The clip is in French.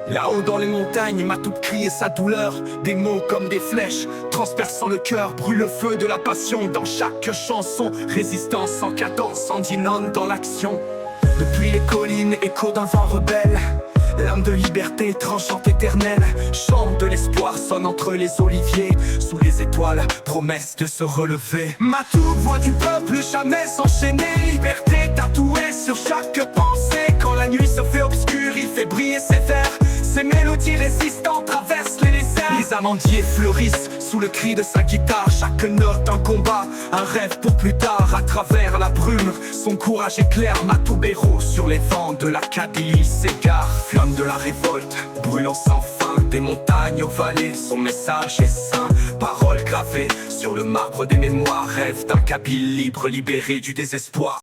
Là-haut dans les montagnes, Matou crie sa douleur. Des mots comme des flèches, transperçant le cœur. Brûle le feu de la passion dans chaque chanson. Résistance sans cadence, Andinone dans l'action. Depuis les collines, écho d'un vent rebelle. L'âme de liberté tranchante éternelle. Chant de l'espoir sonne entre les oliviers. Sous les étoiles, promesse de se relever. Matou, voix du peuple, jamais s'enchaîner. Liberté tatouée sur chaque pensée. Quand la nuit se fait obscure, il fait briller ses vers. Ses mélodies résistantes traversent les déserts. Les amandiers fleurissent sous le cri de sa guitare. Chaque note un combat, un rêve pour plus tard. À travers la brume, son courage éclaire. Matou Béraud sur les vents de la Kabylie s'égare. Flamme de la révolte, brûlant sans fin. Des montagnes aux vallées, son message est saint. Paroles gravées sur le marbre des mémoires. Rêve d'un Kabyle libre, libéré du désespoir.